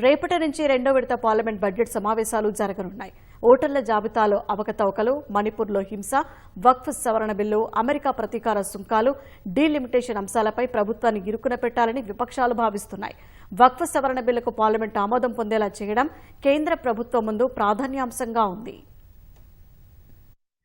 రేపటి నుంచి రెండో విడత పార్లమెంట్ బడ్జెట్ సమావేశాలు జరగనున్నాయి. ఓటర్ల జాబితాలో అవకతవకలు, మణిపూర్లో హింస, వక్ఫ్ సవరణ బిల్లు, అమెరికా ప్రతీకార సుంకాలు, డీలిమిటేషన్ అంశాలపై ప్రభుత్వాన్ని ఇరుకున పెట్టాలని విపక్షాలు భావిస్తున్నాయి. వక్ఫ్ సవరణ బిల్లుకు పార్లమెంట్ ఆమోదం పొందేలా చేయడం కేంద్ర ప్రభుత్వం ముందు ప్రాధాన్యాంశంగా ఉంది.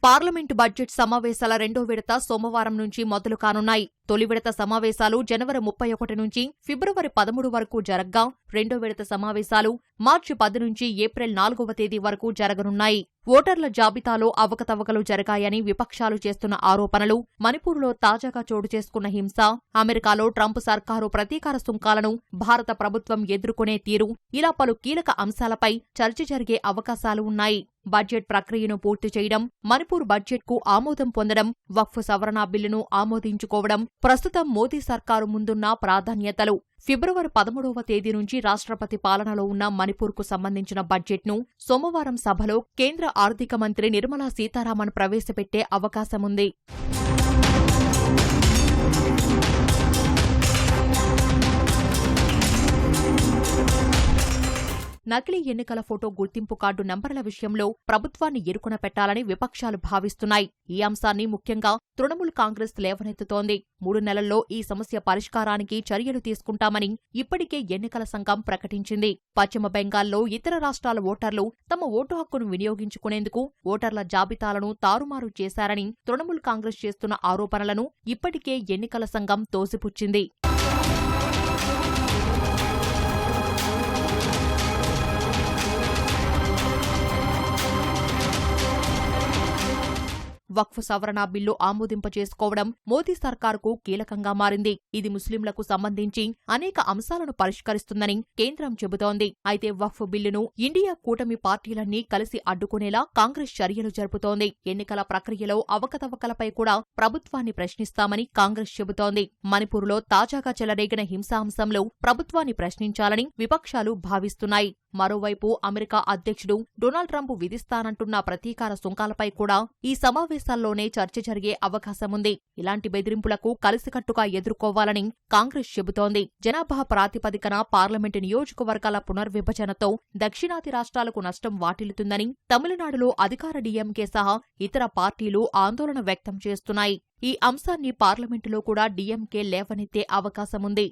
పార్లమెంటు బడ్జెట్ సమావేశాల రెండో విడత సోమవారం నుంచి మొదలు కానున్నాయి. తొలి విడత సమావేశాలు జనవరి 31 నుంచి ఫిబ్రవరి 13 వరకు జరగ్గా, రెండో విడత సమావేశాలు మార్చి 10 నుంచి ఏప్రిల్ 4వ తేదీ వరకు జరగనున్నాయి. ఓటర్ల జాబితాలో అవకతవకలు జరిగాయని విపక్షాలు చేస్తున్న ఆరోపణలు, మణిపూర్లో తాజాగా చోటు చేసుకున్న హింస, అమెరికాలో ట్రంప్ సర్కారు ప్రతీకార సుంకాలను భారత ప్రభుత్వం ఎదుర్కొనే తీరు, ఇలా పలు కీలక అంశాలపై చర్చ జరిగే అవకాశాలు ఉన్నాయి. బడ్జెట్ ప్రక్రియను పూర్తి చేయడం, మణిపూర్ బడ్జెట్కు ఆమోదం పొందడం, వక్ఫ్ సవరణ బిల్లును ఆమోదించుకోవడం ప్రస్తుతం మోదీ సర్కారు ముందున్న ప్రాధాన్యతలు. ఫిబ్రవరి 13వ తేదీ నుంచి రాష్ట్రపతి పాలనలో ఉన్న మణిపూర్కు సంబంధించిన బడ్జెట్ను సోమవారం సభలో కేంద్ర ఆర్థిక మంత్రి నిర్మలా సీతారామన్ ప్రవేశపెట్టే అవకాశముంది. నకిలీ ఎన్నికల ఫోటో గుర్తింపు కార్డు నంబర్ల విషయంలో ప్రభుత్వాన్ని ఇరుకున పెట్టాలని విపక్షాలు భావిస్తున్నాయి. ఈ అంశాన్ని ముఖ్యంగా తృణమూల్ కాంగ్రెస్ లేవనెత్తుతోంది. 3 నెలల్లో ఈ సమస్య పరిష్కారానికి చర్యలు తీసుకుంటామని ఇప్పటికే ఎన్నికల సంఘం ప్రకటించింది. పశ్చిమ బెంగాల్లో ఇతర రాష్ట్రాల ఓటర్లు తమ ఓటు హక్కును వినియోగించుకునేందుకు ఓటర్ల జాబితాలను తారుమారు చేశారని తృణమూల్ కాంగ్రెస్ చేస్తున్న ఆరోపణలను ఇప్పటికే ఎన్నికల సంఘం తోసిపుచ్చింది. వక్ఫ్ సవరణ బిల్లు ఆమోదింపచేసుకోవడం మోదీ సర్కారుకు కీలకంగా మారింది. ఇది ముస్లింలకు సంబంధించి అనేక అంశాలను పరిష్కరిస్తుందని కేంద్రం చెబుతోంది. అయితే వక్ఫ్ బిల్లును ఇండియా కూటమి పార్టీలన్నీ కలిసి అడ్డుకునేలా కాంగ్రెస్ చర్యలు జరుపుతోంది. ఎన్నికల ప్రక్రియలో అవకతవకలపై కూడా ప్రభుత్వాన్ని ప్రశ్నిస్తామని కాంగ్రెస్ చెబుతోంది. మణిపూర్లో తాజాగా చెలరేగిన హింసాంశంలో ప్రభుత్వాన్ని ప్రశ్నించాలని విపక్షాలు భావిస్తున్నాయి. మరోవైపు అమెరికా అధ్యక్షుడు డొనాల్డ్ ట్రంప్ విధిస్తానంటున్న ప్రతీకార సుంకాలపై కూడా ఈ సమావేశాల్లోనే చర్చ జరిగే అవకాశముంది. ఇలాంటి బెదిరింపులకు కలిసికట్టుగా ఎదుర్కోవాలని కాంగ్రెస్ చెబుతోంది. జనాభా ప్రాతిపదికన పార్లమెంటు నియోజకవర్గాల పునర్విభజనతో దక్షిణాది రాష్ట్రాలకు నష్టం వాటిల్లుతుందని తమిళనాడులో అధికార డీఎంకే సహా ఇతర పార్టీలు ఆందోళన వ్యక్తం చేస్తున్నాయి. ఈ అంశాన్ని పార్లమెంటులో కూడా డీఎంకే లేవనెత్తే అవకాశముంది.